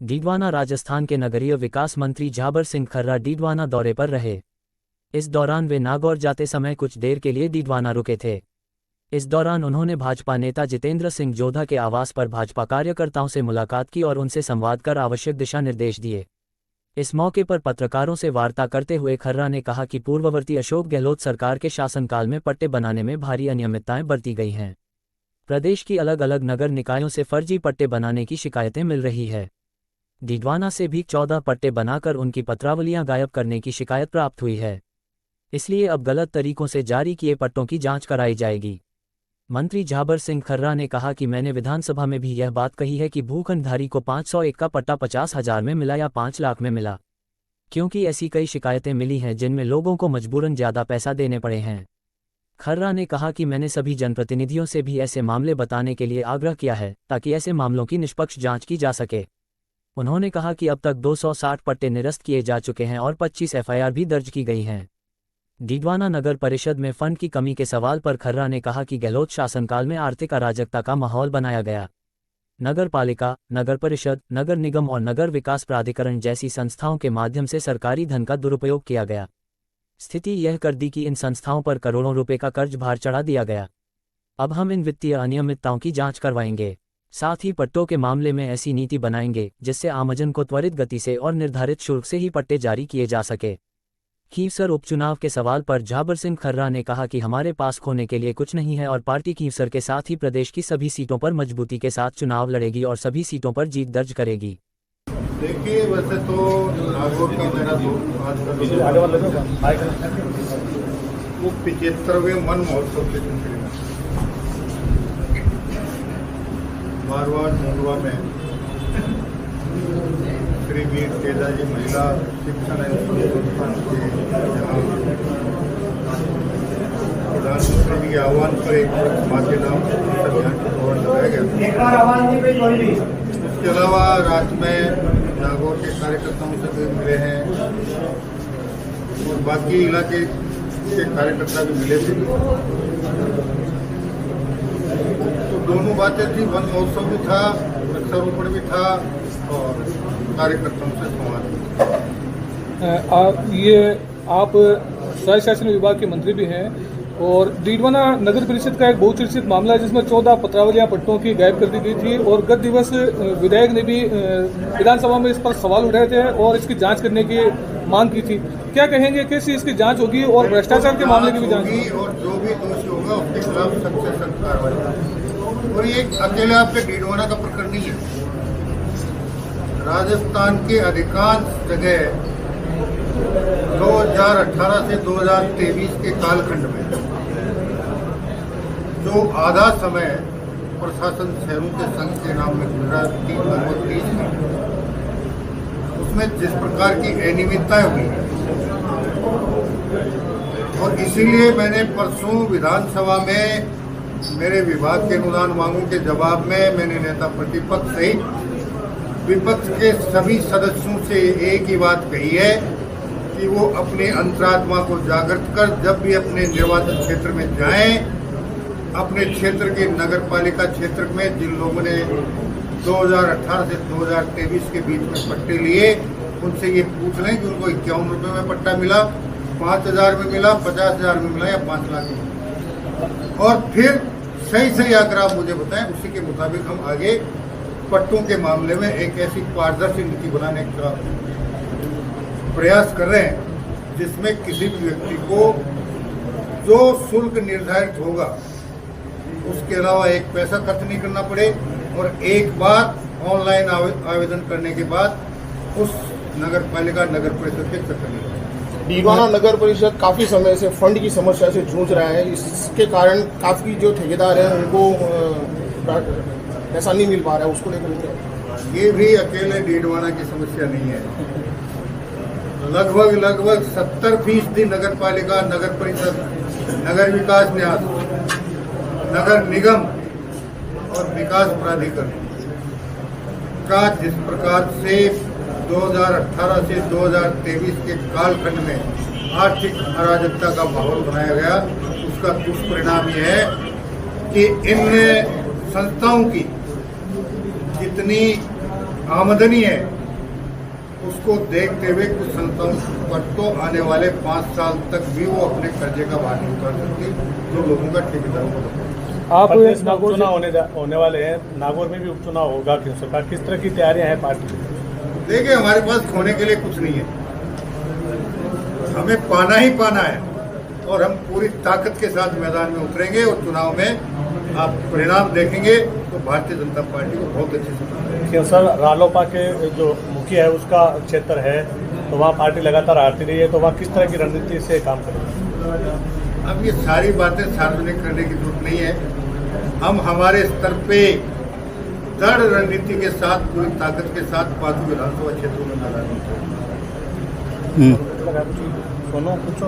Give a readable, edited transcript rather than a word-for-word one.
डीडवाना राजस्थान के नगरीय विकास मंत्री झाबर सिंह खर्रा डीडवाना दौरे पर रहे। इस दौरान वे नागौर जाते समय कुछ देर के लिए डीडवाना रुके थे। इस दौरान उन्होंने भाजपा नेता जितेंद्र सिंह जोधा के आवास पर भाजपा कार्यकर्ताओं से मुलाकात की और उनसे संवाद कर आवश्यक दिशा निर्देश दिए। इस मौके पर पत्रकारों से वार्ता करते हुए खर्रा ने कहा कि पूर्ववर्ती अशोक गहलोत सरकार के शासनकाल में पट्टे बनाने में भारी अनियमितताएं बरती गई हैं। प्रदेश की अलग अलग नगर निकायों से फर्जी पट्टे बनाने की शिकायतें मिल रही है। डीडवाना से भी 14 पट्टे बनाकर उनकी पत्रावलियां गायब करने की शिकायत प्राप्त हुई है। इसलिए अब गलत तरीकों से जारी किए पट्टों की जांच कराई जाएगी। मंत्री झाबर सिंह खर्रा ने कहा कि मैंने विधानसभा में भी यह बात कही है कि भूखंडधारी को 501 का पट्टा 50,000 में मिला या 5 लाख में मिला, क्योंकि ऐसी कई शिकायतें मिली हैं जिनमें लोगों को मजबूरन ज़्यादा पैसा देने पड़े हैं। खर्रा ने कहा कि मैंने सभी जनप्रतिनिधियों से भी ऐसे मामले बताने के लिए आग्रह किया है ताकि ऐसे मामलों की निष्पक्ष जांच की जा सके। उन्होंने कहा कि अब तक 260 पट्टे निरस्त किए जा चुके हैं और 25 एफआईआर भी दर्ज की गई हैं। डीडवाना नगर परिषद में फंड की कमी के सवाल पर खर्रा ने कहा कि गहलोत शासनकाल में आर्थिक अराजकता का माहौल बनाया गया। नगर पालिका, नगर परिषद, नगर निगम और नगर विकास प्राधिकरण जैसी संस्थाओं के माध्यम से सरकारी धन का दुरुपयोग किया गया। स्थिति यह कर दी कि इन संस्थाओं पर करोड़ों रुपए का कर्ज भार चढ़ा दिया गया। अब हम इन वित्तीय अनियमितताओं की जांच करवाएंगे। साथ ही पट्टों के मामले में ऐसी नीति बनाएंगे जिससे आमजन को त्वरित गति से और निर्धारित शुल्क से ही पट्टे जारी किए जा सके। खींवसर उपचुनाव के सवाल पर झाबर सिंह खर्रा ने कहा कि हमारे पास खोने के लिए कुछ नहीं है और पार्टी खींवसर के साथ ही प्रदेश की सभी सीटों पर मजबूती के साथ चुनाव लड़ेगी और सभी सीटों पर जीत दर्ज करेगी। देखिए, वैसे तो नागौर का मेरा वो 75वें वन महोत्सव के सिलसिले में मारवाड़ मुंडवा में श्री वीर तेजाजी महिला शिक्षण संस्थान के प्रधानमंत्री के आह्वान पर एक माँ के नाम अभियान का दौरान लगाया गया। इसके अलावा राज्य में नागौर के कार्यकर्ताओं से भी मिले हैं और बाकी इलाके के कार्यकर्ता भी मिले थे। तो दोनों बातें थी, वन महोत्सव भी था, वृक्षारोपण भी था और कार्यकर्ताओं से संवाद। ये आप स्वायत्त शासन विभाग के मंत्री भी हैं और डीडवाना नगर परिषद का एक बहुचर्चित मामला है जिसमें 14 पत्रावलियां पट्टों की गायब कर दी गई थी और गत दिवस विधायक ने भी विधानसभा में इस पर सवाल उठाए थे और इसकी जांच करने की मांग की थी। क्या कहेंगे, कैसी इसकी जांच होगी और भ्रष्टाचार के मामले की भी जांच होगी और जो भी दोषी होगा उसके खिलाफ सख्त से सख्त कार्रवाई। और ये अकेले आपके डीडवाना का प्रकरण नहीं है। राजस्थान के अधिकांश जगह 2018 से 2023 के कालखंड में जो आधा समय प्रशासन शहरों के संघ के नाम में गुजरा 30 उसमें जिस प्रकार की अनियमितताएं हुई और इसीलिए मैंने परसों विधानसभा में मेरे विभाग के अनुदान मांगों के जवाब में मैंने नेता प्रतिपक्ष सहित विपक्ष के सभी सदस्यों से एक ही बात कही है कि वो अपने अंतरात्मा को जागृत कर जब भी अपने निर्वाचन क्षेत्र में जाएं, अपने क्षेत्र के नगर पालिका क्षेत्र में जिन लोगों ने 2018 से 2023 के बीच में पट्टे लिए उनसे ये पूछ लें कि उनको 51 रुपये में पट्टा मिला, 5,000 में मिला, 50,000 में मिला या 5 लाख में। और फिर सही अगर आप मुझे बताएं, उसी के मुताबिक हम आगे पट्टों के मामले में एक ऐसी पारदर्शी नीति बनाने का प्रयास कर रहे हैं जिसमें किसी भी व्यक्ति को जो शुल्क निर्धारित होगा उसके अलावा एक पैसा खर्च नहीं करना पड़े और एक बार ऑनलाइन आवेदन करने के बाद उस नगर पालिका नगर परिषद के चक्कर में। डीडवाना नगर परिषद काफी समय से फंड की समस्या से जूझ रहा है। इसके कारण काफी जो ठेकेदार हैं उनको पैसा नहीं मिल पा रहा है, उसको लेकर ये भी अकेले डीडवाना की समस्या नहीं है। लगभग 70% नगर पालिका, नगर परिषद, नगर विकास न्यास, नगर निगम और विकास प्राधिकरण का जिस प्रकार से 2018 से 2023 के कालखंड में आर्थिक अराजकता का माहौल बनाया गया, उसका दुष्परिणाम यह है कि इन संस्थाओं की जितनी आमदनी है, उसको देखते हुए कुछ संस्थाओं पर तो आने वाले 5 साल तक भी वो अपने कर्जे का भार नहीं उतार सकती, जो लोगों का ठेकेदारों को। आप प्रदेश में नागौर उपचुनाव होने वाले हैं, नागौर में भी उपचुनाव होगा क्यों सरकार, किस तरह की तैयारियां हैं पार्टी की? देखिए, हमारे पास खोने के लिए कुछ नहीं है, हमें पाना ही पाना है और हम पूरी ताकत के साथ मैदान में उतरेंगे और चुनाव में आप परिणाम देखेंगे तो भारतीय जनता पार्टी को बहुत अच्छे से। क्यों सर, रालोपा के जो मुखिया है उसका क्षेत्र है तो वहाँ पार्टी लगातार हारती रही है, तो वहाँ किस तरह की रणनीति से काम करेंगे? अब ये सारी बातें सार्वजनिक करने की जरूरत नहीं है। हम हमारे स्तर पे दृढ़ रणनीति के साथ, पूरी ताकत के साथ 5 विधानसभा क्षेत्रों में मैदान में उतरेंगे। सोनो पूछो।